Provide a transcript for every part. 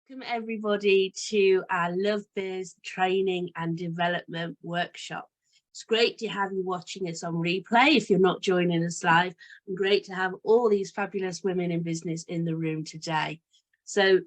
Welcome everybody to our Love Biz Training and Development Workshop. It's great to have you watching us on replay if you're not joining us live, and great to have all these fabulous women in business in the room today. So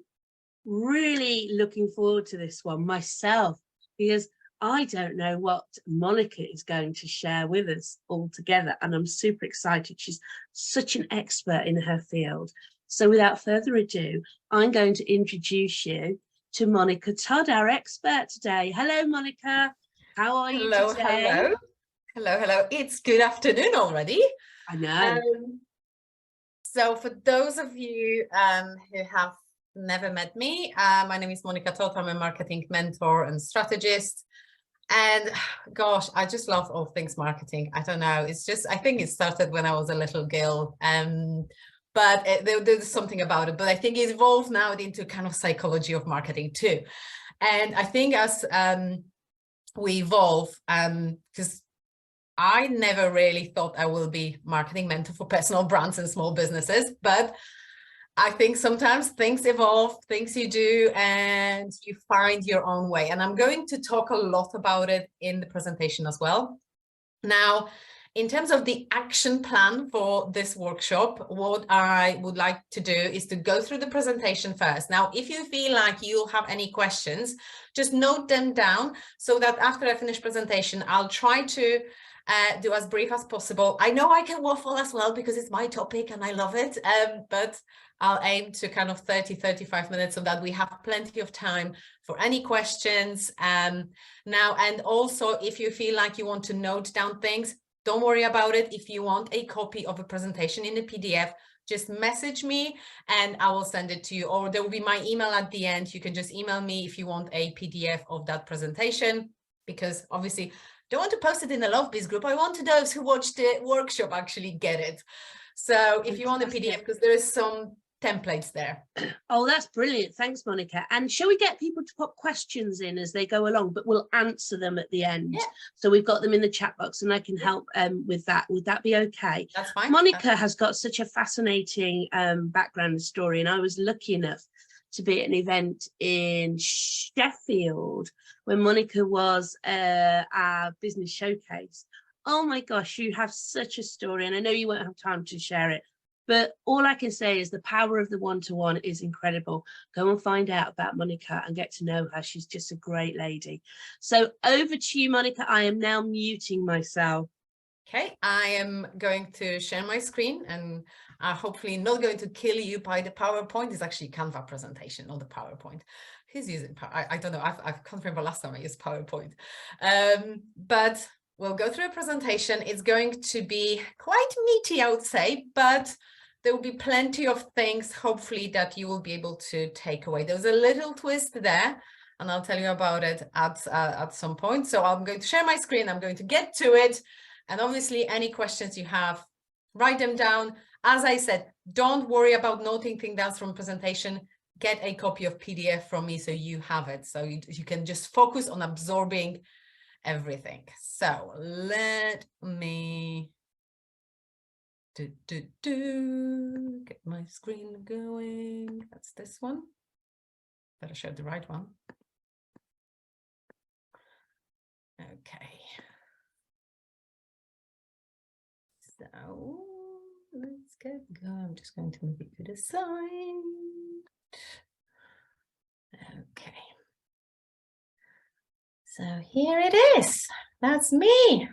really looking forward to this one myself, because I don't know what Monika is going to share with us all together, and I'm super excited. She's such an expert in her field. So without further ado, I'm going to introduce you to Monika Todd, our expert today. Hello, Monika. How are you today? Hello. It's good afternoon already. I know. So for those of you who have never met me, my name is Monika Todd. I'm a marketing mentor and strategist. And gosh, I just love all things marketing. I don't know. It's just, I think it started when I was a little girl. But there's something about it. But I think it evolved now into kind of psychology of marketing too. And I think as we evolve, because I never really thought I will be marketing mentor for personal brands and small businesses, but I think sometimes things evolve, things you do, and you find your own way. And I'm going to talk a lot about it in the presentation as well. Now, in terms of the action plan for this workshop, what I would like to do is to go through the presentation first. Now, if you feel like you'll have any questions, just note them down so that after I finish presentation, I'll try to do as brief as possible. I know I can waffle as well because it's my topic and I love it, but I'll aim to kind of 30-35 minutes so that we have plenty of time for any questions. Now, and also if you feel like you want to note down things, don't worry about it. If you want a copy of a presentation in a PDF, just message me and I will send it to you, or there will be my email at the end. You can just email me if you want a PDF of that presentation, because obviously don't want to post it in the Love Biz group. I want those who watch the workshop actually get it. So if you want a PDF, because there is some templates there. Oh, that's brilliant. Thanks, Monika. And shall we get people to put questions in as they go along, but we'll answer them at the end. Yeah. So we've got them in the chat box and I can help with that. Would that be okay? That's fine. Monika has got such a fascinating background and story, and I was lucky enough to be at an event in Sheffield when Monika was our business showcase. Oh my gosh, you have such a story, and I know you won't have time to share it, but all I can say is the power of the one-to-one is incredible. Go and find out about Monika and get to know her. She's just a great lady. So over to you, Monika. I am now muting myself. Okay, I am going to share my screen, and hopefully not going to kill you by the PowerPoint. It's actually Canva presentation, not the PowerPoint. Who's using I don't know. I can't remember last time I used PowerPoint. But we'll go through a presentation. It's going to be quite meaty, I would say, but there will be plenty of things, hopefully, that you will be able to take away. There's a little twist there, and I'll tell you about it at some point. So I'm going to share my screen. I'm going to get to it. And obviously, any questions you have, write them down. As I said, don't worry about noting things down from presentation. Get a copy of PDF from me so you have it. So you can just focus on absorbing everything. So let me get my screen going. That's this one. Better show the right one. Okay. So let's get going. I'm just going to move it to the side. Okay. So here it is. That's me.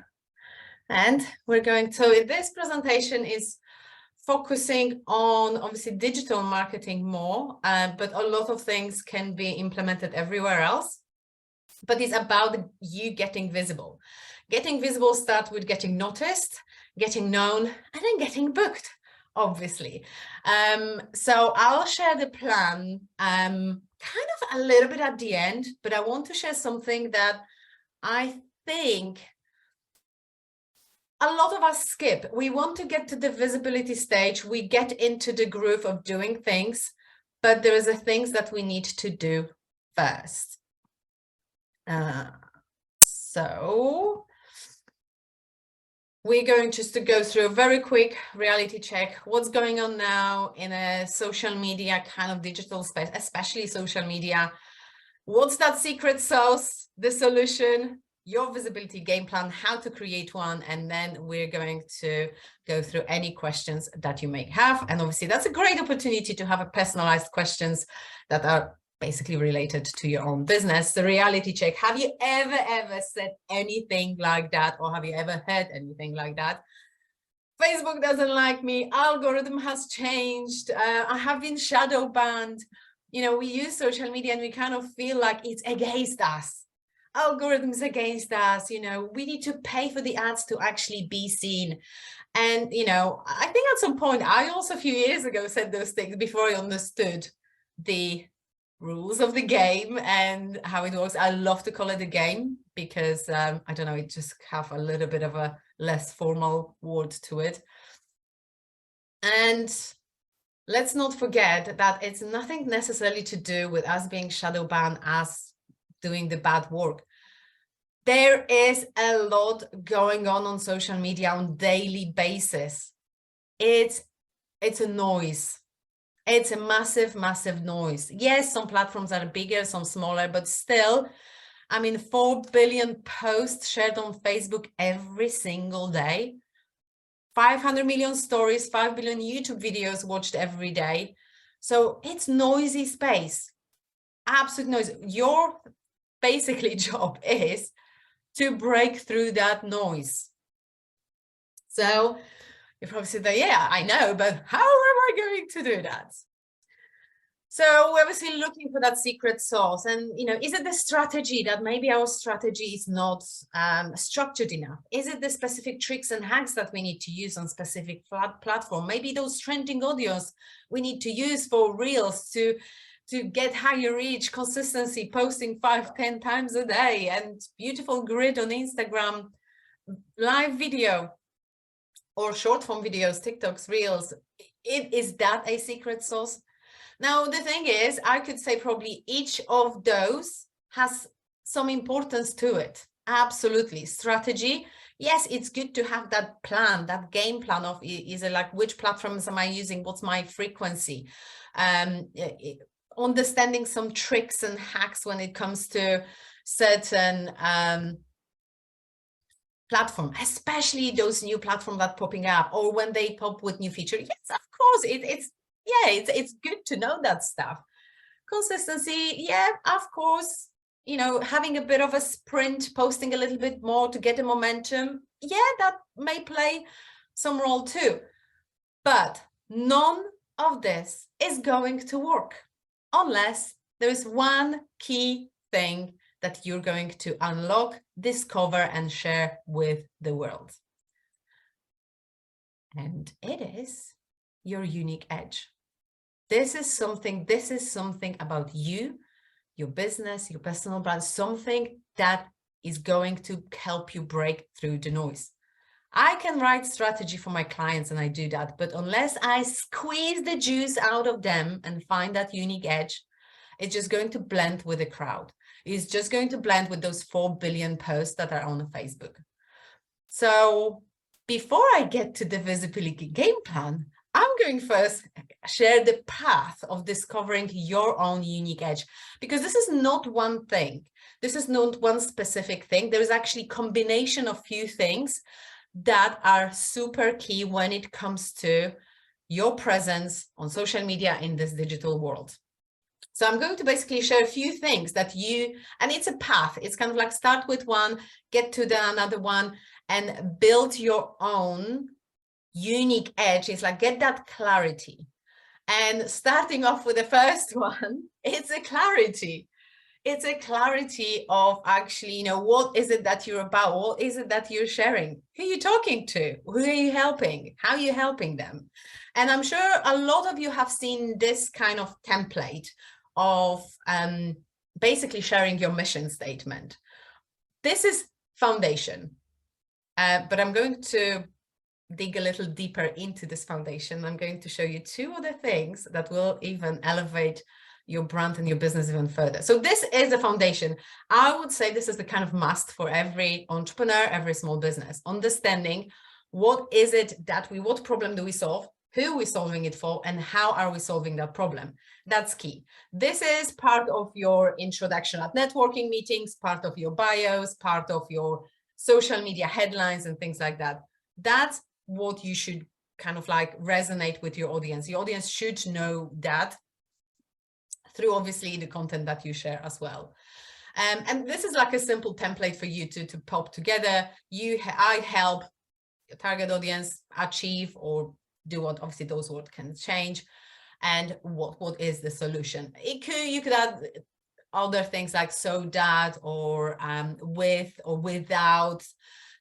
And we're going to, this presentation is focusing on obviously digital marketing more, but a lot of things can be implemented everywhere else. But it's about you getting visible. Getting visible starts with getting noticed, getting known, and then getting booked, obviously. So I'll share the plan kind of a little bit at the end, but I want to share something that I think a lot of us skip. We want to get to the visibility stage. We get into the groove of doing things, but there is a things that we need to do first. So we're going just to go through a very quick reality check. What's going on now in a social media kind of digital space, especially social media? What's that secret sauce, the solution, your visibility game plan, how to create one, and then we're going to go through any questions that you may have. And obviously that's a great opportunity to have a personalized questions that are basically related to your own business. The reality check. Have you ever said anything like that? Or have you ever heard anything like that? Facebook doesn't like me. Algorithm has changed. I have been shadow banned. You know, we use social media and we kind of feel like it's against us. Algorithms against us. You know, we need to pay for the ads to actually be seen. And, you know, I think at some point, I also a few years ago said those things before I understood the rules of the game and how it works. I love to call it a game because I don't know, it just have a little bit of a less formal word to it. And let's not forget that it's nothing necessarily to do with us being shadow banned, us doing the bad work. There is a lot going on social media on a daily basis. It's a noise. It's a massive noise. Yes, some platforms are bigger, some smaller, but still, I mean, 4 billion posts shared on Facebook every single day, 500 million stories, 5 billion YouTube videos watched every day. So it's noisy space, absolute noise. Your basically job is to break through that noise. So you probably said that, yeah, I know, but how am I going to do that? So we're obviously looking for that secret sauce. And, you know, is it the strategy that maybe our strategy is not structured enough? Is it the specific tricks and hacks that we need to use on specific platform? Maybe those trending audios we need to use for reels to get higher reach, consistency, posting 5-10 times a day, and beautiful grid on Instagram, live video, or short form videos, TikToks, reels. Is that a secret sauce? Now, the thing is, I could say probably each of those has some importance to it. Absolutely. Strategy. Yes, it's good to have that plan, that game plan of, is it like, which platforms am I using? What's my frequency? Understanding some tricks and hacks when it comes to certain platform, especially those new platforms that popping up, or when they pop with new feature. Yes, of course, it's good to know that stuff. Consistency, yeah, of course, you know, having a bit of a sprint, posting a little bit more to get the momentum, yeah, that may play some role too. But none of this is going to work unless there is one key thing that you're going to unlock, discover, and share with the world. And it is your unique edge. This is something about you, your business, your personal brand, something that is going to help you break through the noise. I can write strategy for my clients and I do that, but unless I squeeze the juice out of them and find that unique edge, it's just going to blend with the crowd. It's just going to blend with those 4 billion posts that are on Facebook. So before I get to the visibility game plan, I'm going first share the path of discovering your own unique edge, because this is not one thing. This is not one specific thing. There is actually a combination of few things that are super key when it comes to your presence on social media in this digital world. So I'm going to basically share a few things that and it's a path. It's kind of like start with one, get to another one, and build your own unique edge. It's like get that clarity. And starting off with the first one, it's a clarity. It's a clarity of actually, you know, what is it that you're about? What is it that you're sharing? Who are you talking to? Who are you helping? How are you helping them? And I'm sure a lot of you have seen this kind of template of basically sharing your mission statement. This is foundation, but I'm going to dig a little deeper into this foundation. I'm going to show you 2 other things that will even elevate your brand and your business even further. So this is the foundation. I would say this is the kind of must for every entrepreneur, every small business, understanding What is it that what problem do we solve? Who are we solving it for? And how are we solving that problem? That's key. This is part of your introduction at networking meetings, part of your bios, part of your social media headlines and things like that. That's what you should kind of like resonate with your audience. Your audience should know that through obviously the content that you share as well. And this is like a simple template for you to pop together. I help your target audience achieve or do what, obviously those words can change, and what is the solution. You could add other things like so that, or with or without.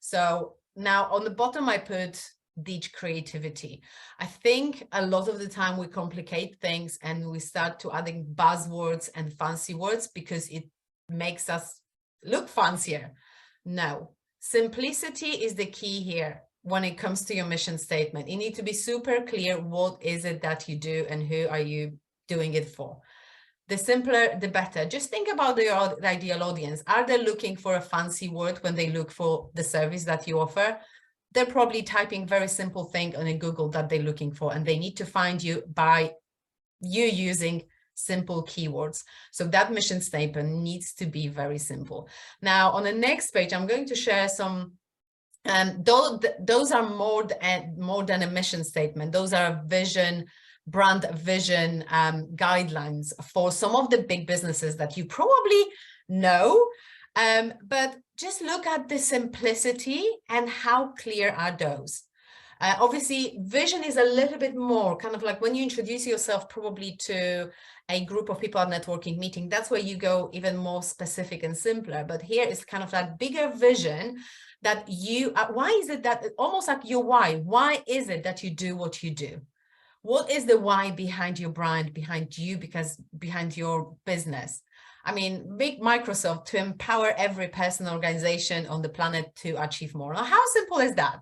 So now on the bottom I put the creativity. I think a lot of the time we complicate things and we start to adding buzzwords and fancy words because it makes us look fancier. No, simplicity is the key here. When it comes to your mission statement, you need to be super clear. What is it that you do and who are you doing it for? The simpler, the better. Just think about the ideal audience. Are they looking for a fancy word when they look for the service that you offer? They're probably typing very simple thing on a Google that they're looking for, and they need to find you by you using simple keywords. So that mission statement needs to be very simple. Now, on the next page, I'm going to share some those are more than a mission statement. Those are brand vision guidelines for some of the big businesses that you probably know. But just look at the simplicity and how clear are those. Obviously, vision is a little bit more kind of like when you introduce yourself probably to a group of people at networking meeting, that's where you go even more specific and simpler. But here is kind of that bigger vision that why is it that almost like your why is it that you do what you do? What is the why behind your brand, behind you, because behind your business? I mean, big Microsoft to empower every person, organization on the planet to achieve more. Now, how simple is that?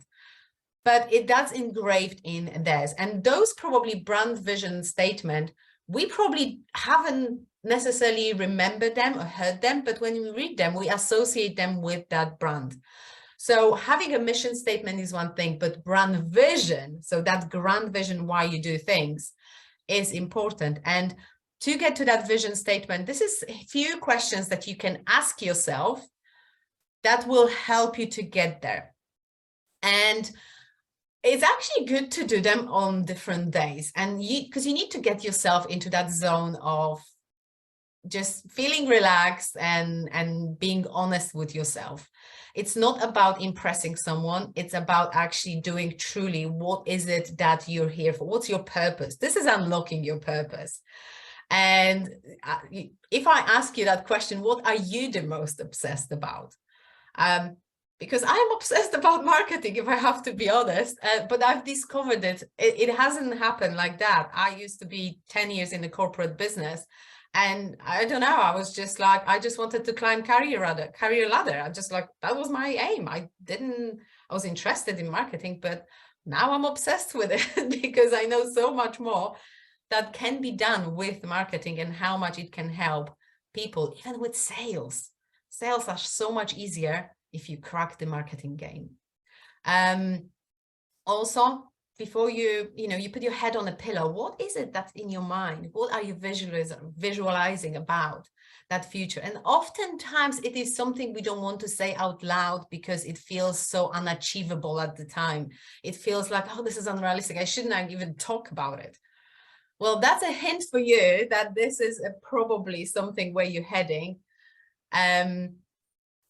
But that's engraved in theirs. And those probably brand vision statement, we probably haven't necessarily remembered them or heard them, but when we read them, we associate them with that brand. So having a mission statement is one thing, but brand vision, so that grand vision why you do things, is important. And to get to that vision statement, this is a few questions that you can ask yourself that will help you to get there. And it's actually good to do them on different days, and because you need to get yourself into that zone of just feeling relaxed and being honest with yourself. It's not about impressing someone. It's about actually doing truly what is it that you're here for? What's your purpose? This is unlocking your purpose. And if I ask you that question, what are you the most obsessed about? Because I'm obsessed about marketing, if I have to be honest, but I've discovered it hasn't happened like that. I used to be 10 years in the corporate business, and I don't know, I was just like, I just wanted to climb career ladder. I just like, that was my aim. I was interested in marketing, but now I'm obsessed with it because I know so much more that can be done with marketing and how much it can help people, even with sales. Sales are so much easier if you crack the marketing game. Also, before you put your head on a pillow, what is it that's in your mind? What are you visualizing about that future? And oftentimes it is something we don't want to say out loud because it feels so unachievable at the time. It feels like, oh, this is unrealistic. I shouldn't even talk about it. Well, that's a hint for you that this is probably something where you're heading.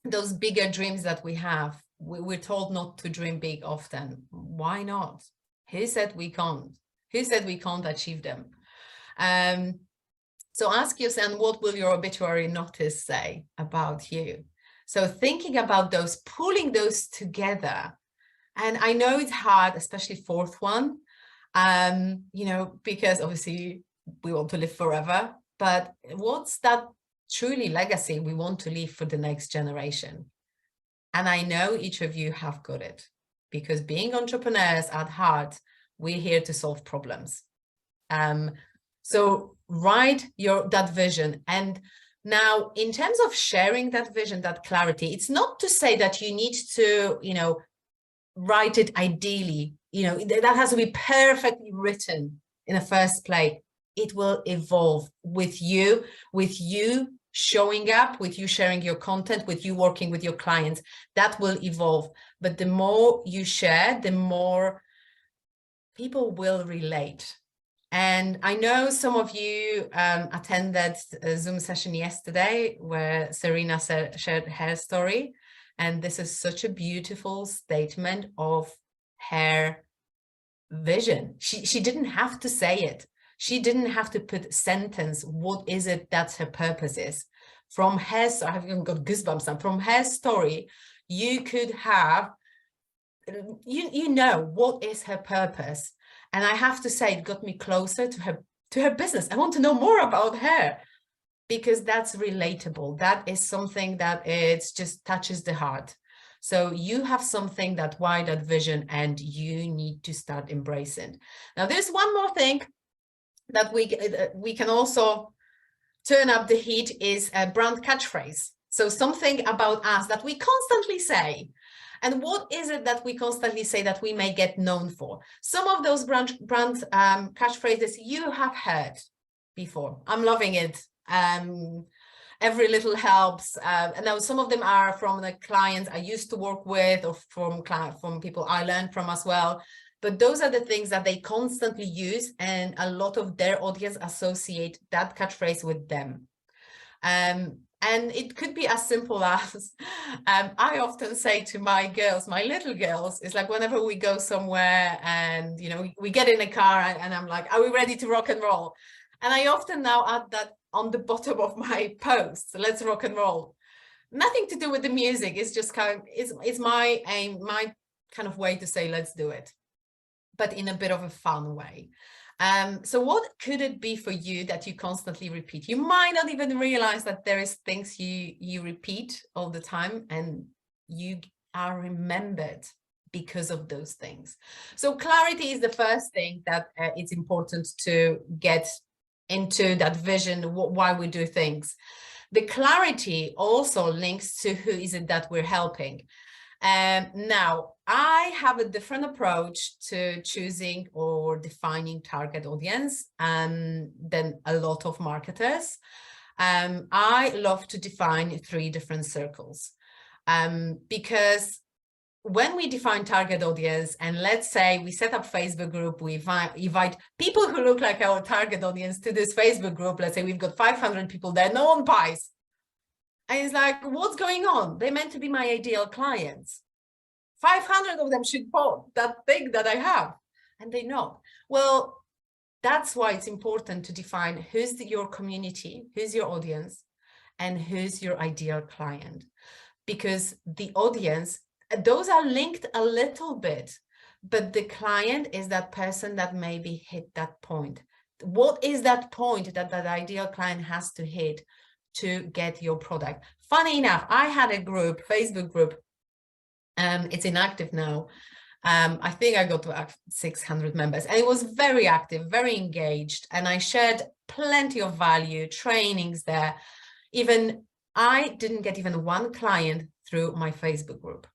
Those bigger dreams that we have, we're told not to dream big often. Why not? Who said we can't? Who said we can't achieve them? So ask yourself, what will your obituary notice say about you? So thinking about those, pulling those together. And I know it's hard, especially fourth one, because obviously we want to live forever, but what's that truly legacy we want to leave for the next generation? And I know each of you have got it, because being entrepreneurs at heart, we're here to solve problems. So write that vision. And now in terms of sharing that vision, that clarity, it's not to say that you need to, write it ideally, that has to be perfectly written in the first place. It will evolve with you showing up, with you sharing your content, with you working with your clients. That will evolve. But the more you share, the more people will relate. And I know some of you attended a Zoom session yesterday where Serena shared her story. And this is such a beautiful statement of her vision. She didn't have to say it. She didn't have to put sentence, what is it that her purpose is. From her, I've even got goosebumps now. From her story, you could have, what is her purpose. And I have to say, it got me closer to her business. I want to know more about her, because that's relatable. That is something that it just touches the heart. So you have something that vision, and you need to start embracing. Now, there's one more thing that we can also turn up the heat, is a brand catchphrase. So something about us that we constantly say. And what is it that we constantly say that we may get known for? Some of those brand catchphrases you have heard before. I'm loving it. Every little helps. And now some of them are from the clients I used to work with, or from people I learned from as well. But those are the things that they constantly use, and a lot of their audience associate that catchphrase with them. And it could be as simple as, I often say to my little girls, it's like whenever we go somewhere and, we get in a car and I'm like, are we ready to rock and roll? And I often now add that on the bottom of my posts, let's rock and roll. Nothing to do with the music. It's just it's my aim, my kind of way to say, let's do it, but in a bit of a fun way. So what could it be for you that you constantly repeat? You might not even realize that there is things you repeat all the time, and you are remembered because of those things. So clarity is the first thing that it's important to get into, that vision, why we do things. The clarity also links to who is it that we're helping. Now, I have a different approach to choosing or defining target audience than a lot of marketers. I love to define 3 different circles, because when we define target audience, and let's say we set up Facebook group, we invite people who look like our target audience to this Facebook group. Let's say we've got 500 people there, no one buys. And it's like, what's going on? They're meant to be my ideal clients. 500 of them should buy that thing that I have, and they're not. Well, that's why it's important to define who's your community, who's your audience, and who's your ideal client. Because the audience, those are linked a little bit, but the client is that person that maybe hit that point. What is that point that ideal client has to hit to get your product? Funny enough, I had a group, Facebook group, it's inactive now. I think I got to 600 members, and it was very active, very engaged, and I shared plenty of value, trainings there. Even I didn't get even one client through my Facebook group.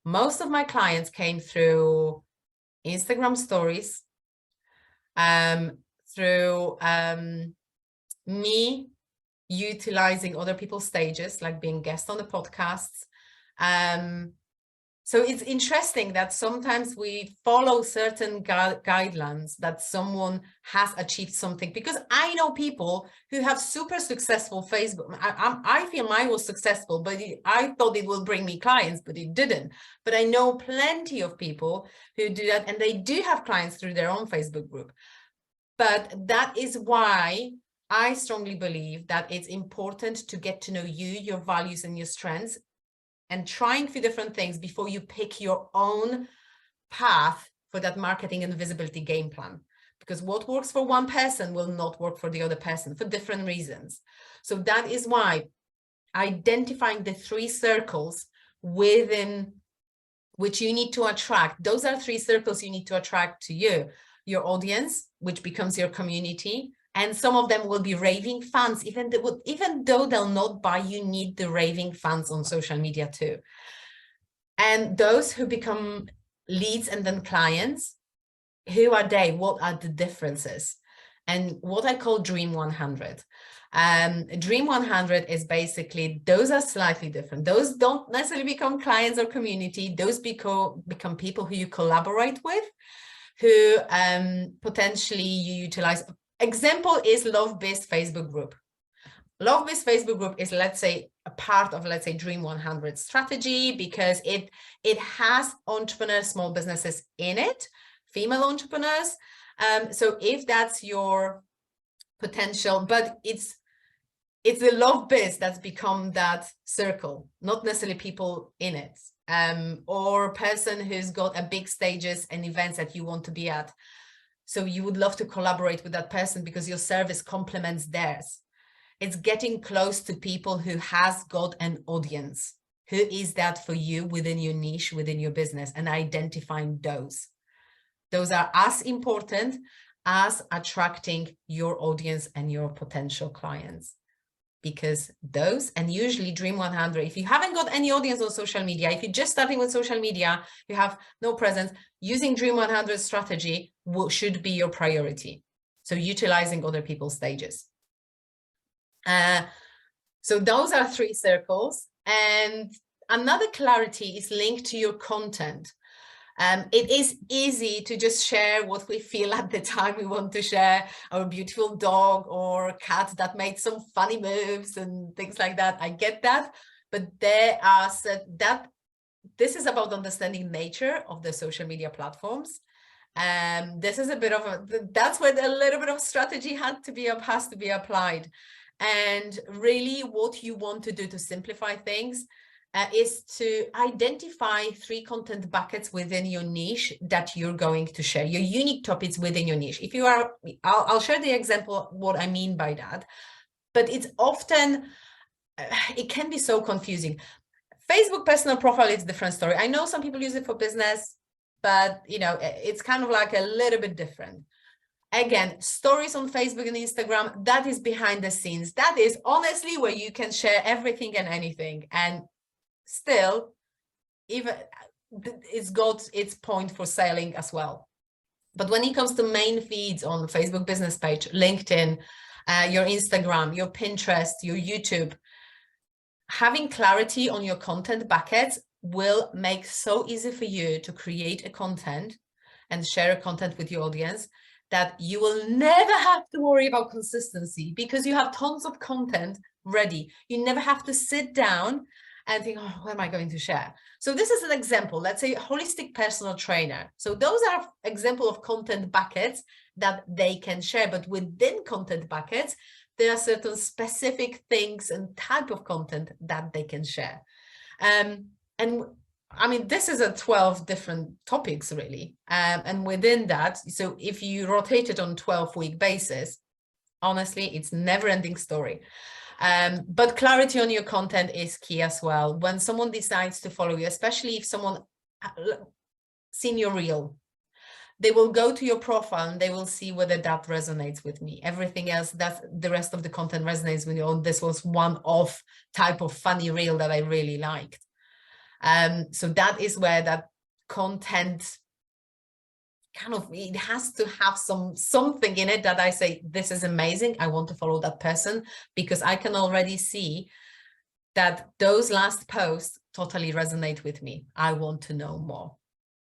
Most of my clients came through Instagram stories, through me utilizing other people's stages, like being guest on the podcasts. So it's interesting that sometimes we follow certain guidelines that someone has achieved something, because I know people who have super successful Facebook. I feel mine was successful, but I thought it will bring me clients, but it didn't. But I know plenty of people who do that, and they do have clients through their own Facebook group. But that is why I strongly believe that it's important to get to know you, your values and your strengths, and trying for different things before you pick your own path for that marketing and visibility game plan. Because what works for one person will not work for the other person for different reasons. So that is why identifying the 3 circles within which you need to attract, those are 3 circles you need to attract to you. Your audience, which becomes your community, and some of them will be raving fans. Even though they'll not buy, you need the raving fans on social media too. And those who become leads and then clients, who are they? What are the differences? And what I call Dream 100. Dream 100 is basically, those are slightly different. Those don't necessarily become clients or community. Those become people who you collaborate with, who potentially you utilize. Example is Love Biz Facebook group. Love Biz Facebook group is, let's say, a part of, let's say, Dream 100 strategy, because it has entrepreneurs, small businesses in it, female entrepreneurs. So if that's your potential, but it's the Love Biz that's become that circle, not necessarily people in it, or person who's got a big stages and events that you want to be at. So you would love to collaborate with that person because your service complements theirs. It's getting close to people who has got an audience. Who is that for you within your niche, within your business, and identifying those. Those are as important as attracting your audience and your potential clients. Because those, and usually Dream 100, if you haven't got any audience on social media, if you're just starting with social media, you have no presence, using Dream 100 strategy should be your priority. So utilizing other people's stages. So those are 3 circles. And another clarity is linked to your content. It is easy to just share what we feel at the time we want to share, our beautiful dog or cat that made some funny moves and things like that. I get that, but there are this is about understanding nature of the social media platforms. This is a bit of that's where a little bit of strategy has to be applied. And really what you want to do to simplify things is to identify 3 content buckets within your niche that you're going to share, your unique topics within your niche. If you are, I'll share the example, what I mean by that, but it's often, it can be so confusing. Facebook personal profile is a different story. I know some people use it for business, but you know, it's kind of like a little bit different. Again, stories on Facebook and Instagram, that is behind the scenes. That is honestly where you can share everything and anything. And still, even it's got its point for selling as well. But when it comes to main feeds on the Facebook business page, LinkedIn, your Instagram, your Pinterest, your YouTube, having clarity on your content buckets will make so easy for you to create a content and share a content with your audience that you will never have to worry about consistency because you have tons of content ready. You never have to sit down and think, oh, what am I going to share? So this is an example, let's say holistic personal trainer. So those are example of content buckets that they can share, but within content buckets, there are certain specific things and type of content that they can share. And I mean, this is a 12 different topics really. And within that, so if you rotate it on 12-week basis, honestly, it's never-ending story. But clarity on your content is key as well. When someone decides to follow you, especially if someone seen your reel, they will go to your profile and they will see whether that resonates with me. Everything else, that's the rest of the content resonates with you. Oh, this was one-off type of funny reel that I really liked. So that is where that content kind of, it has to have something in it that I say, this is amazing. I want to follow that person because I can already see that those last posts totally resonate with me. I want to know more.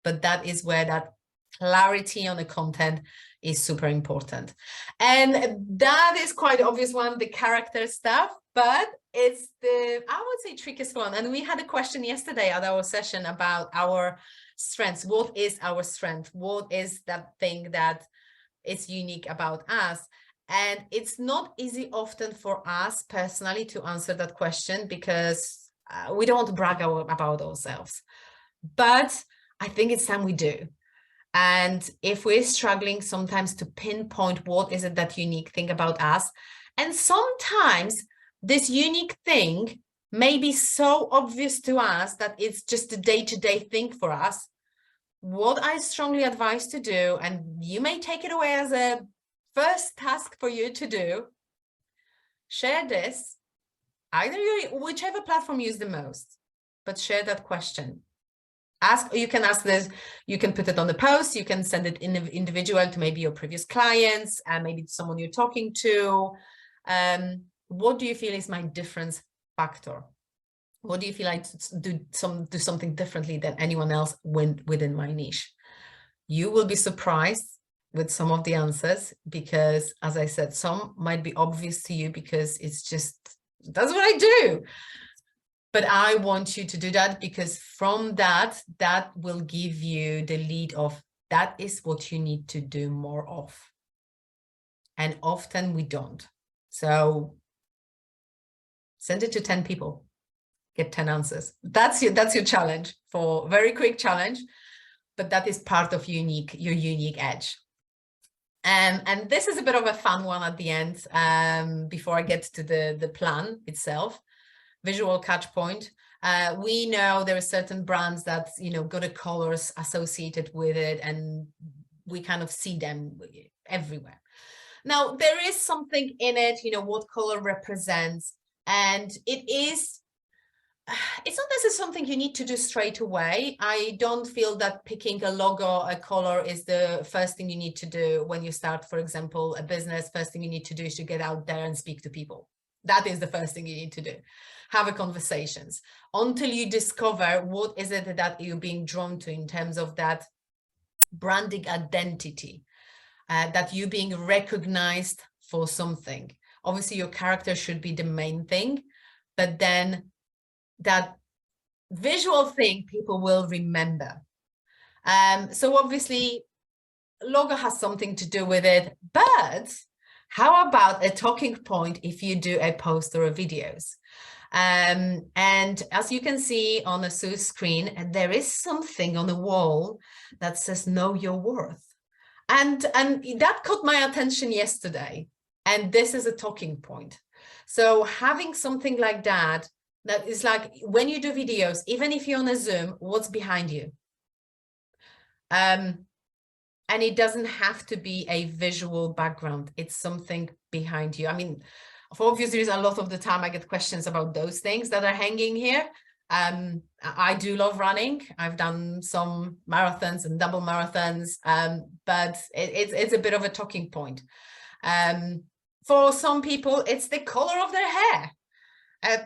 But that is where that clarity on the content is super important. And that is quite obvious one, the character stuff, but it's the, I would say, trickiest one. And we had a question yesterday at our session about our strengths. What is our strength? What is that thing that is unique about us? And it's not easy often for us personally to answer that question because we don't want to brag about ourselves. But I think it's time we do. And if we're struggling sometimes to pinpoint what is it that unique thing about us, and sometimes this unique thing may be so obvious to us that it's just a day-to-day thing for us, what I strongly advise to do, and you may take it away as a first task for you to do, share this, either whichever platform you use the most, but share that question. You can ask this, you can put it on the post, you can send it in individual to maybe your previous clients and maybe someone you're talking to. What do you feel is my difference factor? What do you feel like do something differently than anyone else within my niche? You will be surprised with some of the answers, because as I said, some might be obvious to you because it's just, that's what I do. But I want you to do that, because from that will give you the lead of, that is what you need to do more of. And often we don't. So send it to 10 people, get 10 answers. That's your challenge, for very quick challenge, but that is part of your unique edge. And this is a bit of a fun one at the end, before I get to the plan itself. Visual catch point. We know there are certain brands that, got a colors associated with it, and we kind of see them everywhere. Now, there is something in it, what color represents, and it's not necessarily something you need to do straight away. I don't feel that picking a logo, a color is the first thing you need to do when you start, for example, a business. First thing you need to do is to get out there and speak to people. That is the first thing you need to do. Have a conversations until you discover what is it that you're being drawn to in terms of that branding identity, that you're being recognized for something. Obviously, your character should be the main thing, but then that visual thing people will remember. So obviously, logo has something to do with it, but how about a talking point if you do a post or a videos? And as you can see on the Sue's screen, there is something on the wall that says know your worth. And that caught my attention yesterday. And this is a talking point. So having something like that, that is like when you do videos, even if you're on a Zoom, what's behind you? And it doesn't have to be a visual background. It's something behind you. I mean, for obvious reasons, a lot of the time I get questions about those things that are hanging here. I do love running. I've done some marathons and double marathons, but it's a bit of a talking point. For some people, it's the color of their hair.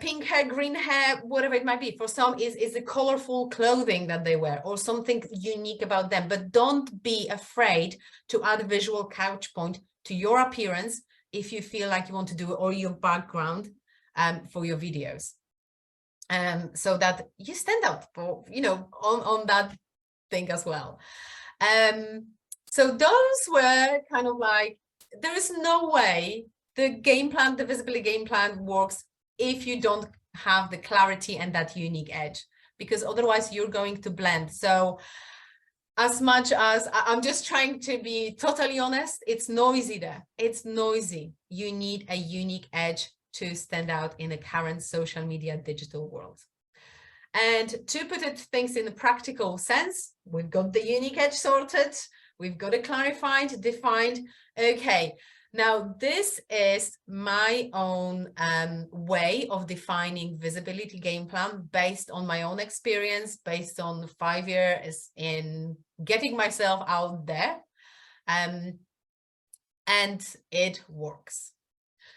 Pink hair, green hair, whatever it might be. For some is the colorful clothing that they wear or something unique about them. But don't be afraid to add a visual couch point to your appearance if you feel like you want to do it, or your background for your videos. So that you stand out for, on that thing as well. So those were kind of like, there is no way the game plan, the visibility game plan works if you don't have the clarity and that unique edge, because otherwise you're going to blend. So as much as I'm just trying to be totally honest, it's noisy there. It's noisy. You need a unique edge to stand out in the current social media digital world. And to put things in a practical sense, we've got the unique edge sorted. We've got it clarified, defined. Okay. Now, this is my own way of defining visibility game plan based on my own experience, based on 5 years in getting myself out there, and it works.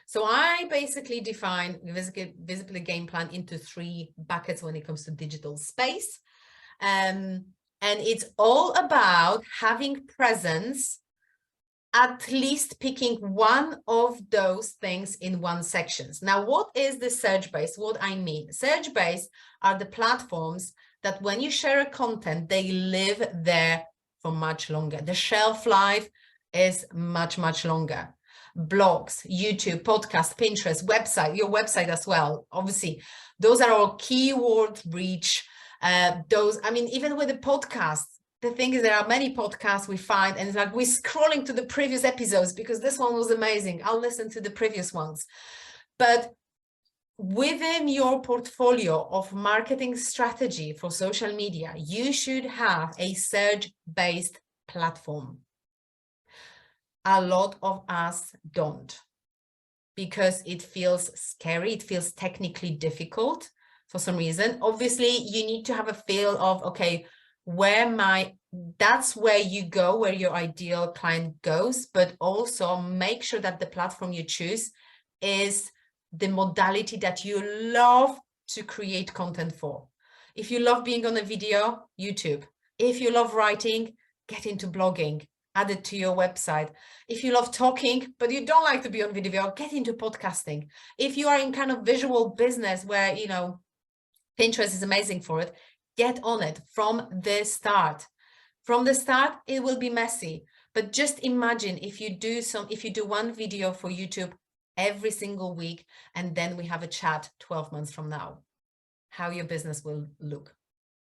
So I basically define visibility game plan into 3 buckets when it comes to digital space. And it's all about having presence, at least picking one of those things in one sections. Now, what is the search base? What I mean, search base are the platforms that when you share a content, they live there for much longer. The shelf life is much, much longer. Blogs, YouTube, podcast, Pinterest, website, your website as well. Obviously, those are all keyword reach. Even with the podcast, the thing is, there are many podcasts we find, and it's like we're scrolling to the previous episodes because this one was amazing. I'll listen to the previous ones. But within your portfolio of marketing strategy for social media, you should have a search-based platform. A lot of us don't, because it feels scary. It feels technically difficult for some reason. Obviously, you need to have a feel of, okay, that's where you go, where your ideal client goes, but also make sure that the platform you choose is the modality that you love to create content for. If you love being on a video, YouTube. If you love writing, get into blogging, add it to your website. If you love talking, but you don't like to be on video, get into podcasting. If you are in kind of visual business where, you know, Pinterest is amazing for it, get on it from the start. From the start, it will be messy, but just imagine if you do one video for YouTube every single week, and then we have a chat 12 months from now, how your business will look.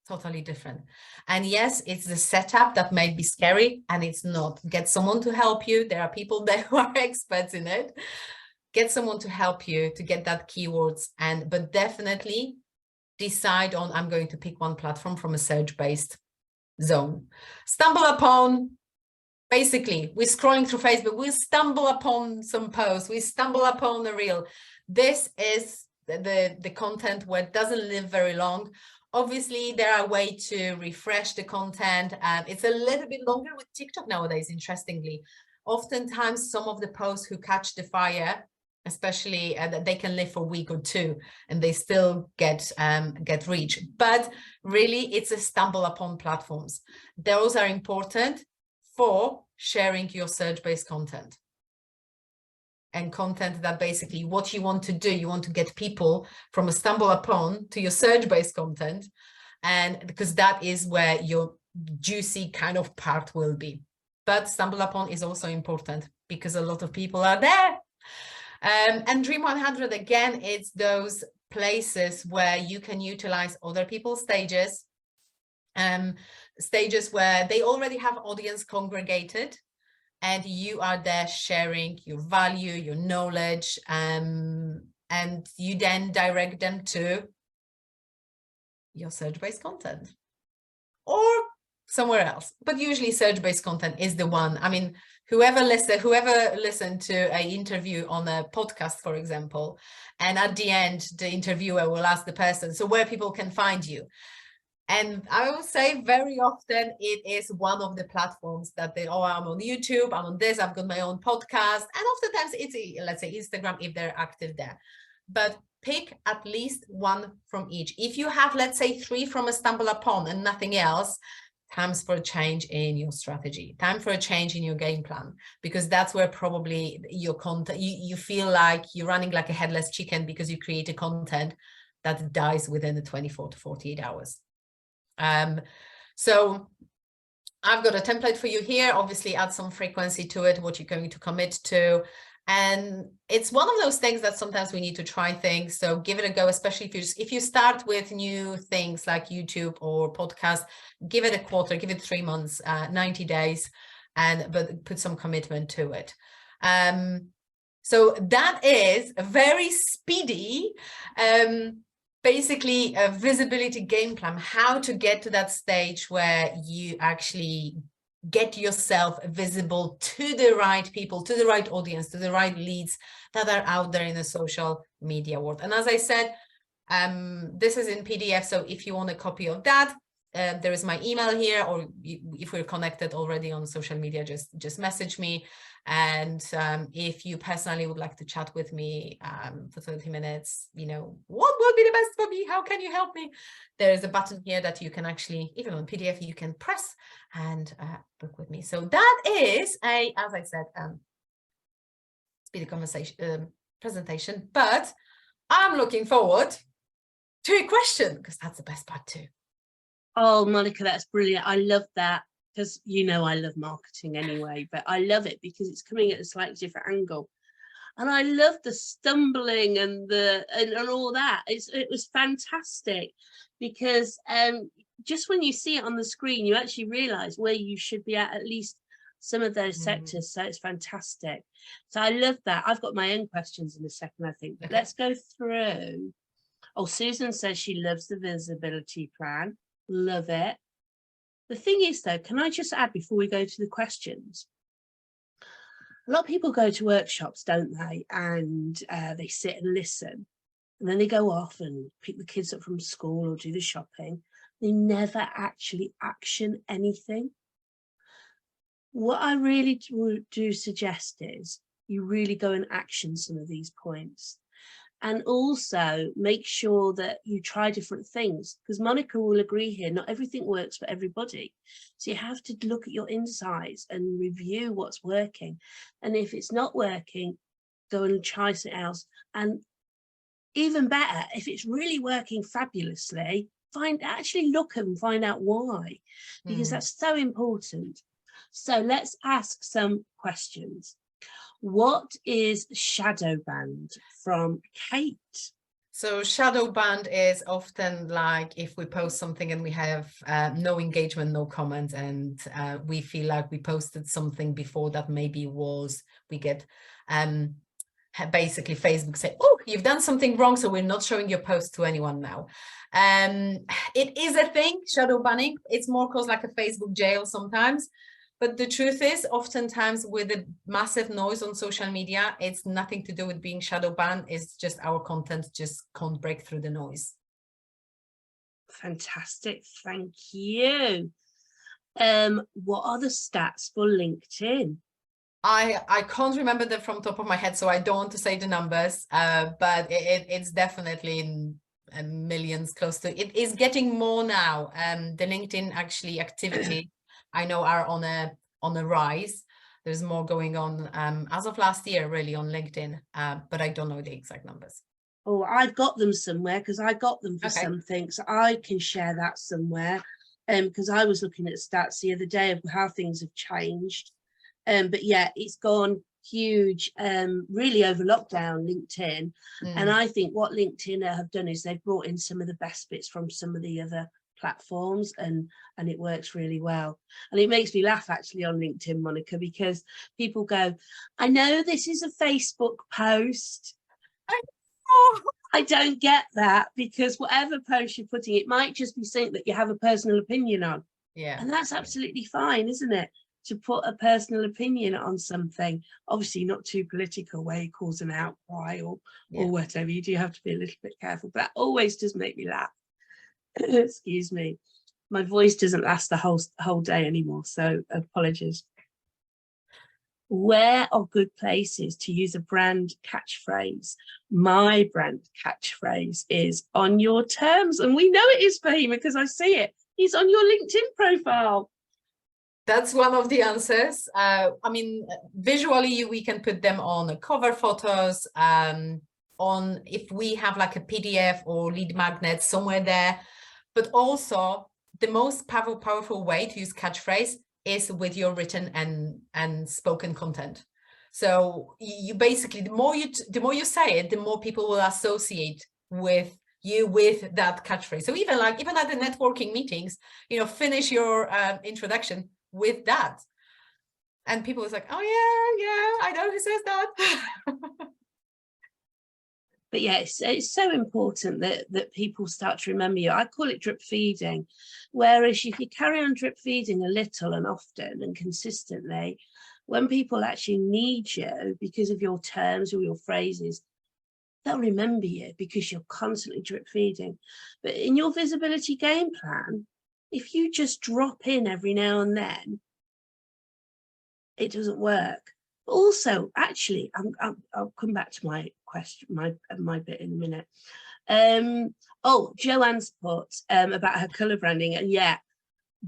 Totally different. And yes, it's the setup that may be scary, and it's not. Get someone to help you. There are people there who are experts in it. Get someone to help you to get that keywords, but definitely decide on, I'm going to pick one platform from a search-based zone. Stumble upon, basically, we're scrolling through Facebook, we stumble upon some posts, we stumble upon a reel. This is the content where it doesn't live very long. Obviously, there are ways to refresh the content. It's a little bit longer with TikTok nowadays, interestingly. Oftentimes, some of the posts who catch the fire, especially that they can live for a week or two and they still get reach. But really, it's a stumble upon platforms. Those are important for sharing your search-based content. And content that basically what you want to do, you want to get people from a stumble upon to your search-based content. And because that is where your juicy kind of part will be. But stumble upon is also important because a lot of people are there. And Dream 100, again, it's those places where you can utilize other people's stages, stages where they already have audience congregated, and you are there sharing your value, your knowledge, and you then direct them to your search-based content or somewhere else. But usually search-based content is the one. I mean, whoever listened to an interview on a podcast, for example, and at the end, the interviewer will ask the person, so where people can find you? And I will say very often it is one of the platforms that I'm on YouTube, I'm on this, I've got my own podcast. And oftentimes it's, let's say, Instagram if they're active there. But pick at least one from each. If you have, let's say, 3 from a stumble upon and nothing else, times for a change in your strategy, time for a change in your game plan, because that's where probably your content, you feel like you're running like a headless chicken because you create a content that dies within the 24 to 48 hours. So I've got a template for you here. Obviously add some frequency to it, what you're going to commit to. And it's one of those things that sometimes we need to try things. So give it a go, especially if you start with new things like YouTube or podcast, give it a quarter, give it 3 months, 90 days, but put some commitment to it. So that is a very speedy, basically a visibility game plan, how to get to that stage where you actually get yourself visible to the right people, to the right audience, to the right leads that are out there in the social media world. And as I said, this is in PDF. So if you want a copy of that, there is my email here, or if we're connected already on social media, just message me. And if you personally would like to chat with me for 30 minutes, you know, what will be the best for me? How can you help me? There is a button here that you can actually, even on PDF, you can press and book with me. So that is as I said, speedy conversation presentation, but I'm looking forward to a question because that's the best part too. Oh, Monika, that's brilliant. I love that. Because you know I love marketing anyway, but I love it because it's coming at a slightly different angle, and I love the stumbling and all that. It was fantastic because just when you see it on the screen, you actually realise where you should be at least some of those sectors. So it's fantastic. So I love that. I've got my own questions in a second, I think, but let's go through. Oh, Susan says she loves the visibility plan. Love it. The thing is, though, can I just add before we go to the questions? A lot of people go to workshops, don't they? And they sit and listen. And then they go off and pick the kids up from school or do the shopping. they never actually action anything. What I really do suggest is you really go and action some of these points. And also make sure that you try different things, because Monika will agree here, not everything works for everybody. So you have to look at your insights and review what's working. And if it's not working, go and try something else. And even better, if it's really working fabulously, actually look and find out why, because that's so important. So let's ask some questions. What is shadow banned from Kate? So shadow banned is often like if we post something and we have no engagement, no comment, and we feel like we posted something before that maybe we get basically Facebook say, oh, you've done something wrong, so we're not showing your post to anyone now. It is a thing, shadow banning. It's more called like a Facebook jail sometimes. But the truth is, oftentimes with the massive noise on social media, it's nothing to do with being shadow banned. It's just our content just can't break through the noise. Fantastic. Thank you. What are the stats for LinkedIn? I can't remember them from top of my head, so I don't want to say the numbers, but it's definitely in millions, close to it. Is getting more now. The LinkedIn actually activity I know are on a rise. There's more going on as of last year, really, on LinkedIn, but I don't know the exact numbers. Oh, I've got them somewhere because I got them for something, so I can share that somewhere. Because I was looking at stats the other day of how things have changed. But yeah, it's gone huge, really over lockdown, LinkedIn. And I think what LinkedIn have done is they've brought in some of the best bits from some of the other platforms, and it works really well. And it makes me laugh actually on LinkedIn, Monika, because people go, I know this is a Facebook post. I don't get that, because whatever post you're putting, it might just be something that you have a personal opinion on. Yeah. And that's absolutely fine, isn't it? To put a personal opinion on something, obviously not too political where you cause an outcry or whatever. You do have to be a little bit careful, but that always does make me laugh. Excuse me, my voice doesn't last the whole day anymore, so apologies. Where are good places to use a brand catchphrase? My brand catchphrase is on your terms, and we know it is for him because I see it. He's on your LinkedIn profile. That's one of the answers. I mean, visually, we can put them on cover photos, on if we have like a PDF or lead magnet somewhere there. But also, the most powerful way to use catchphrase is with your written and spoken content. So you basically, the more you say it, the more people will associate with you with that catchphrase. So even at the networking meetings, finish your introduction with that, and people is like, oh yeah, I know who says that. But yeah, it's so important that people start to remember you. I call it drip feeding. Whereas if you carry on drip feeding a little and often and consistently, when people actually need you because of your terms or your phrases, they'll remember you because you're constantly drip feeding. But in your visibility game plan, if you just drop in every now and then, it doesn't work. But also, actually, I'll come back to my question, my bit in a minute. Joanne's put about her colour branding, and yeah,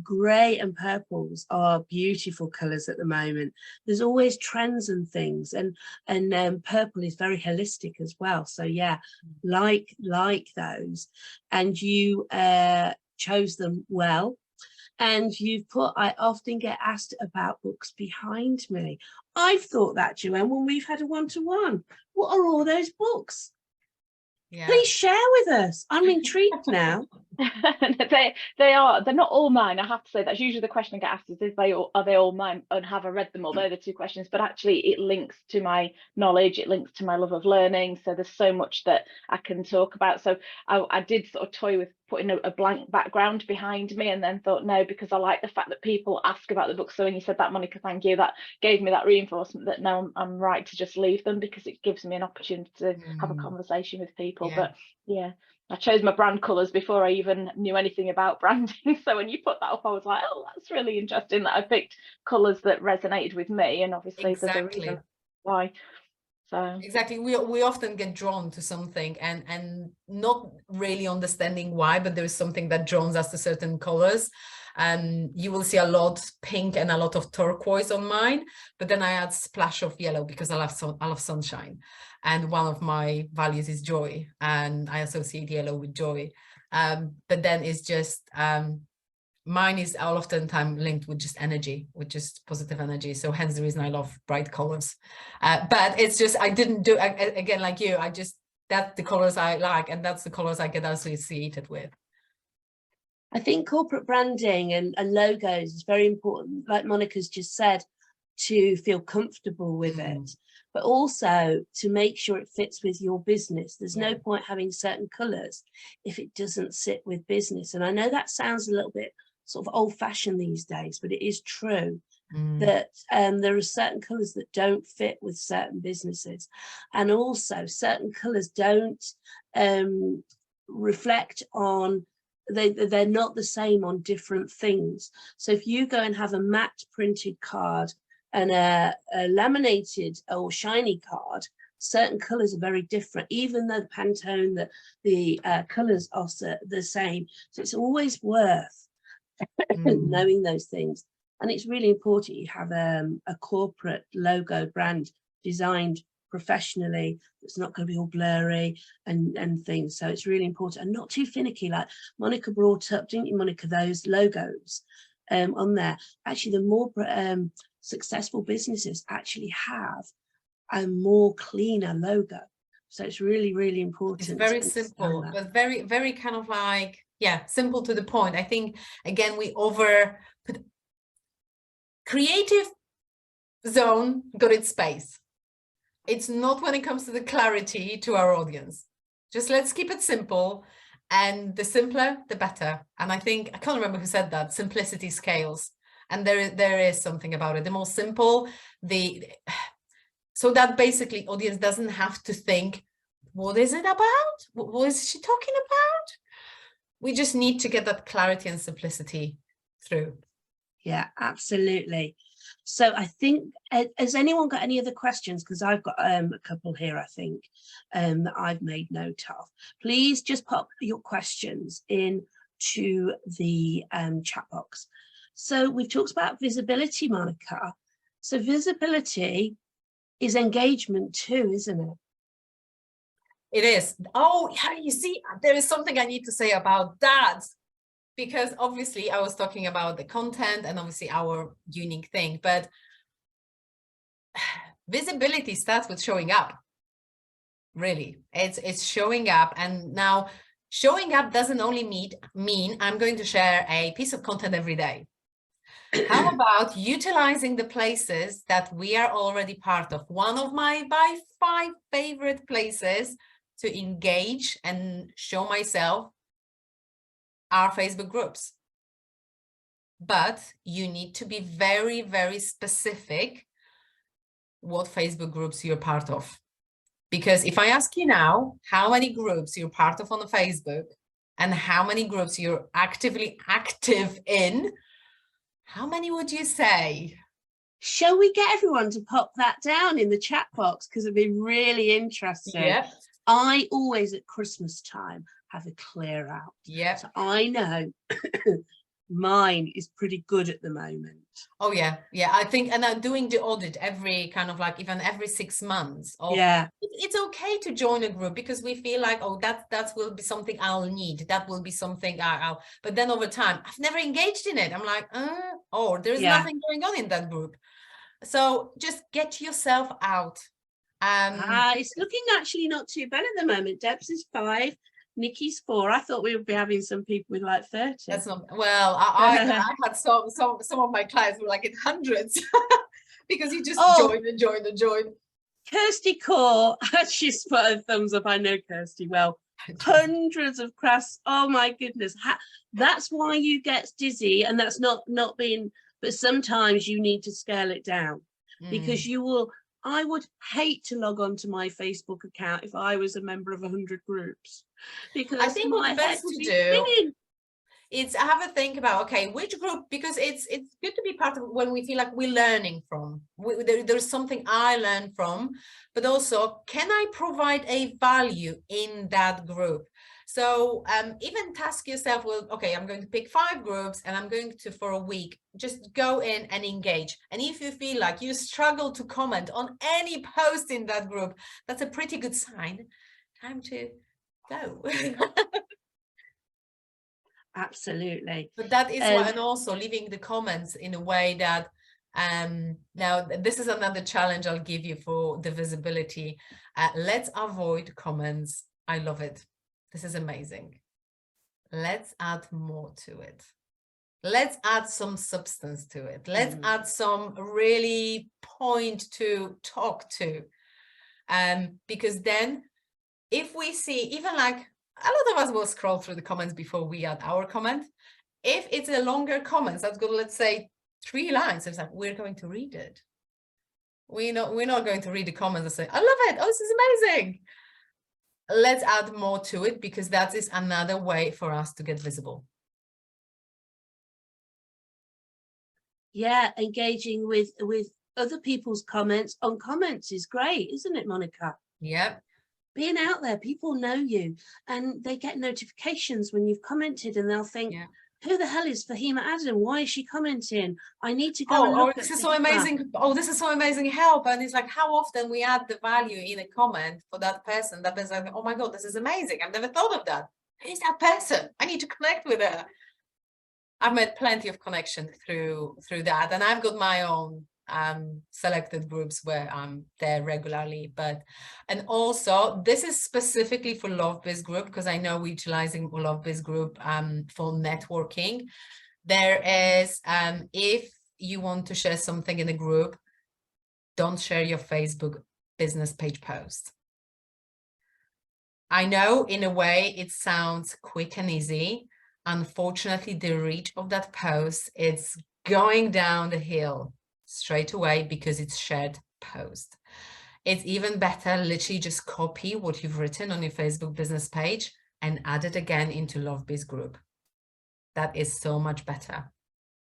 grey and purples are beautiful colours at the moment. There's always trends and things, and purple is very holistic as well. So yeah, like those, and you chose them well. And you've put, I often get asked about books behind me. I've thought that, Joanne, when we've had a one-to-one. What are all those books? Yeah. Please share with us. I'm intrigued now. They're not all mine. I have to say that's usually the question I get asked is are they all mine and have I read them all? They're the two questions, but actually it links to my knowledge, it links to my love of learning. So there's so much that I can talk about. So I did sort of toy with putting a blank background behind me, and then thought, no, because I like the fact that people ask about the book. So when you said that, Monica, thank you, that gave me that reinforcement that no, I'm right to just leave them, because it gives me an opportunity to have a conversation with people. Yeah. But yeah, I chose my brand colours before I even knew anything about branding. So when you put that up, I was like, oh, that's really interesting that I picked colours that resonated with me, and obviously there's a reason why. So exactly, we often get drawn to something and not really understanding why, but there is something that draws us to certain colors. And you will see a lot pink and a lot of turquoise on mine, but then I add splash of yellow because I love sunshine, and one of my values is joy, and I associate yellow with joy. But then it's just mine is all often time linked with just energy, with just positive energy. So hence the reason I love bright colors. But it's just, I didn't do, again, like you, that's the colors I like, and that's the colors I get associated with. I think corporate branding and logos is very important, like Monica's just said, to feel comfortable with it, but also to make sure it fits with your business. There's no point having certain colors if it doesn't sit with business. And I know that sounds a little bit sort of old-fashioned these days, but it is true that there are certain colors that don't fit with certain businesses, and also certain colors don't reflect on, they're not the same on different things. So if you go and have a matte printed card and a laminated or shiny card, certain colors are very different, even though the Pantone, the colors are the same. So it's always worth knowing those things. And it's really important you have a corporate logo brand designed professionally, it's not going to be all blurry and things. So it's really important, and not too finicky, like Monica brought up, didn't you, Monica, those logos on there. Actually, the more successful businesses actually have a more cleaner logo. So it's really, really important. It's very simple, but very, very kind of like, yeah, simple to the point. I think, again, we put creative zone got its space. It's not when it comes to the clarity to our audience. Just let's keep it simple, and the simpler, the better. And I think, I can't remember who said that, simplicity scales. And there is something about it. The more simple, so that basically audience doesn't have to think, what is it about? What is she talking about? We just need to get that clarity and simplicity through. Yeah, absolutely. So I think, has anyone got any other questions? Because I've got a couple here, I think, that I've made note of. Please just pop your questions into the chat box. So we've talked about visibility, Monica. So visibility is engagement too, isn't it? It is. Oh, yeah, you see, there is something I need to say about that. Because obviously I was talking about the content and obviously our unique thing, but visibility starts with showing up. Really, it's showing up. And now showing up doesn't only mean I'm going to share a piece of content every day. How about utilizing the places that we are already part of? One of my by 5 favorite places to engage and show myself are Facebook groups. But you need to be very, very specific what Facebook groups you're part of. Because if I ask you now how many groups you're part of on Facebook and how many groups you're actively active in, how many would you say? Shall we get everyone to pop that down in the chat box? Because it'd be really interesting. Yeah. I always at Christmas time have a clear out. Yeah. So I know mine is pretty good at the moment. Oh yeah. Yeah. I think, and I'm doing the audit every kind of like, even every 6 months. Yeah. It's okay to join a group because we feel like, oh, that will be something I'll need. That will be something I'll, but then over time, I've never engaged in it. I'm like, oh, there's nothing going on in that group. So just get yourself out. It's looking actually not too bad at the moment. Debs is 5, Nikki's 4. I thought we would be having some people with like 30. That's not, well, I had some of my clients were like in hundreds because you just join and join and join. Kirsty Core, she's put a thumbs up. I know Kirsty well. hundreds of crafts. Oh my goodness. That's why you get dizzy, and that's not being, but sometimes you need to scale it down, because you will. I would hate to log on to my Facebook account if I was a member of 100 groups, because I think my what's best to do spinning. is have a think about, okay, which group, because it's good to be part of when we feel like we're learning from, there's something I learned from, but also, can I provide a value in that group? So even task yourself, well, okay, I'm going to pick 5 groups and I'm going to, for a week, just go in and engage. And if you feel like you struggle to comment on any post in that group, that's a pretty good sign. Time to go. Absolutely. But that is why, and also leaving the comments in a way that, now this is another challenge I'll give you for the visibility. Let's avoid comments. I love it. This is amazing. Let's add more to it. Let's add some substance to it. Let's add some really point to talk to. Because then if we see, even like, a lot of us will scroll through the comments before we add our comment. If it's a longer comment, that's got, let's say, 3 lines, it's like, we're going to read it. We're not going to read the comments and say, I love it. Oh, this is amazing. Let's add more to it, because that is another way for us to get visible. Yeah, engaging with other people's comments on comments is great, isn't it, Monica? Yeah. Being out there, people know you, and they get notifications when you've commented, and they'll think, who the hell is Fahima Adam? Why is she commenting? I need to go and look this at is so amazing. Oh, this is so amazing help. And it's like, how often we add the value in a comment for that person, that person's like, oh my God, this is amazing. I've never thought of that. Who's that person? I need to connect with her. I've made plenty of connection through that, and I've got my own selected groups where I'm there regularly. And also this is specifically for Love Biz Group, because I know we're utilizing Love Biz Group for networking. There is, if you want to share something in a group, don't share your Facebook business page post. I know in a way it sounds quick and easy. Unfortunately, the reach of that post, it's going down the hill straight away, because it's shared post. It's even better, literally just copy what you've written on your Facebook business page and add it again into Love Biz Group. That is so much better.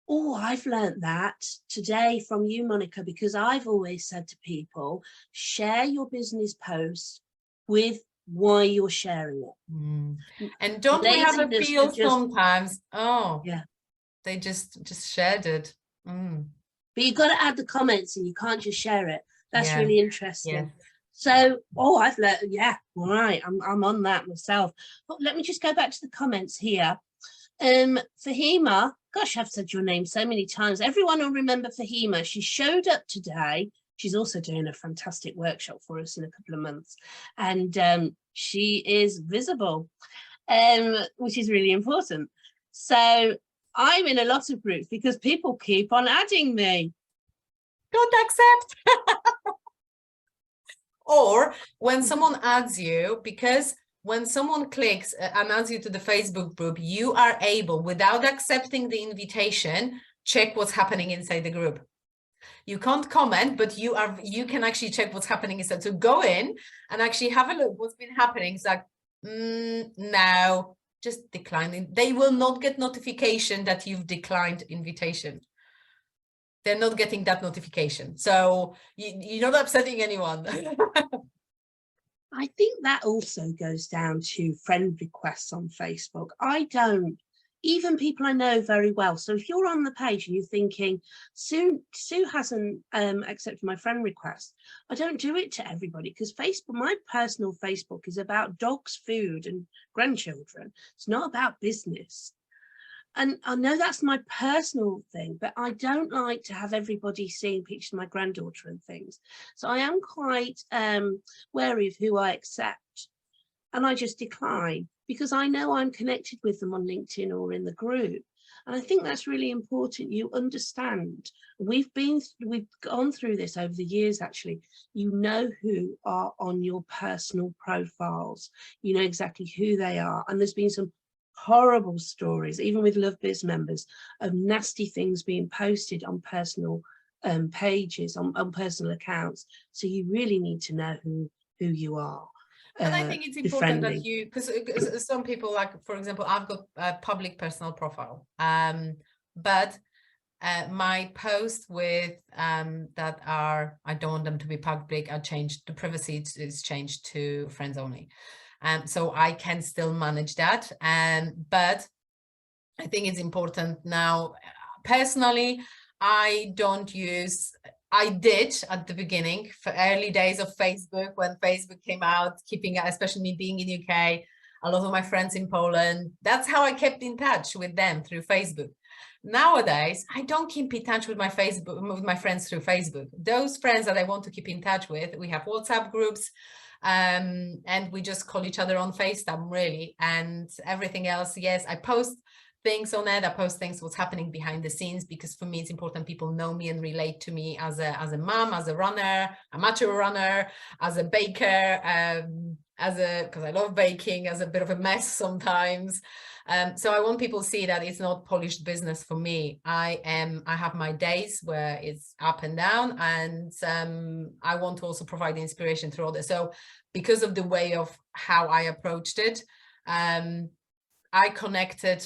Oh, I've learned that today from you, Monica, because I've always said to people, share your business post with why you're sharing it. And don't we have a feel sometimes, oh yeah, they just shared it. But you've got to add the comments, and you can't just share it. That's really interesting. So, I've learned, right, I'm on that myself. But let me just go back to the comments here. Fahima, gosh, I've said your name so many times. Everyone will remember Fahima. She showed up today. She's also doing a fantastic workshop for us in a couple of months. And she is visible, which is really important. So I'm in a lot of groups because people keep on adding me. Don't accept. Or when someone adds you, because when someone clicks and adds you to the Facebook group, you are able, without accepting the invitation, check what's happening inside the group. You can't comment, but you can actually check what's happening inside. So go in and actually have a look what's been happening. It's like, no, just decline. They will not get notification that you've declined invitation. They're not getting that notification. So you're not upsetting anyone. I think that also goes down to friend requests on Facebook. I don't, even people I know very well. So if you're on the page and you're thinking, Sue hasn't accepted my friend request, I don't do it to everybody, because Facebook, my personal Facebook is about dogs, food and grandchildren. It's not about business. And I know that's my personal thing, but I don't like to have everybody seeing pictures of my granddaughter and things. So I am quite wary of who I accept. And I just decline, because I know I'm connected with them on LinkedIn or in the group. And I think that's really important. You understand. We've gone through this over the years, actually. You know who are on your personal profiles. You know exactly who they are. And there's been some horrible stories, even with Love Biz members, of nasty things being posted on personal pages, on personal accounts. So you really need to know who you are. And I think it's important that you, because some people, like, for example, I've got a public personal profile, but my posts with that are, I don't want them to be public, I changed the privacy, is changed to friends only. So I can still manage that. But I think it's important now, personally, I did at the beginning, for early days of Facebook, when Facebook came out, keeping, especially me being in UK, a lot of my friends in Poland, that's how I kept in touch with them, through Facebook. Nowadays, I don't keep in touch with my friends through Facebook. Those friends that I want to keep in touch with, we have WhatsApp groups, and we just call each other on FaceTime, really. And everything else, yes, I post things on it. I post things what's happening behind the scenes, because for me it's important people know me and relate to me as a mom, as a runner, amateur runner, as a baker, because I love baking, as a bit of a mess sometimes. So I want people to see that it's not polished business for me. I have my days where it's up and down, and I want to also provide inspiration through others. So because of the way of how I approached it, I connected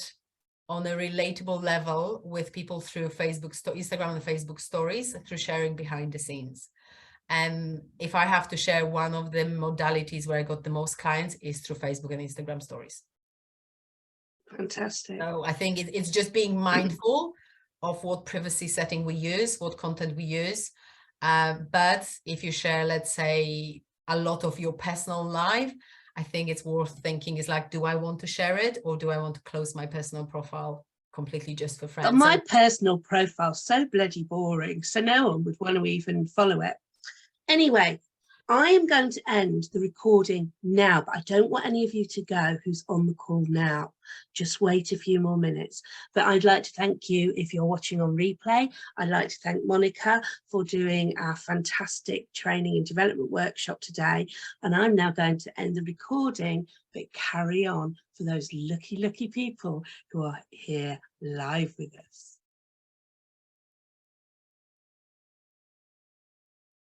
on a relatable level with people through Instagram and Facebook stories, through sharing behind the scenes. And if I have to share one of the modalities where I got the most clients, is through Facebook and Instagram stories. Fantastic. So I think it's just being mindful of what privacy setting we use, what content we use. But if you share, let's say, a lot of your personal life, I think it's worth thinking, is like, do I want to share it, or do I want to close my personal profile completely just for friends? My personal profile is so bloody boring, so no one would want to even follow it. Anyway, I am going to end the recording now, but I don't want any of you to go who's on the call now. Just wait a few more minutes. But I'd like to thank you if you're watching on replay. I'd like to thank Monika for doing our fantastic training and development workshop today. And I'm now going to end the recording, but carry on for those lucky people who are here live with us.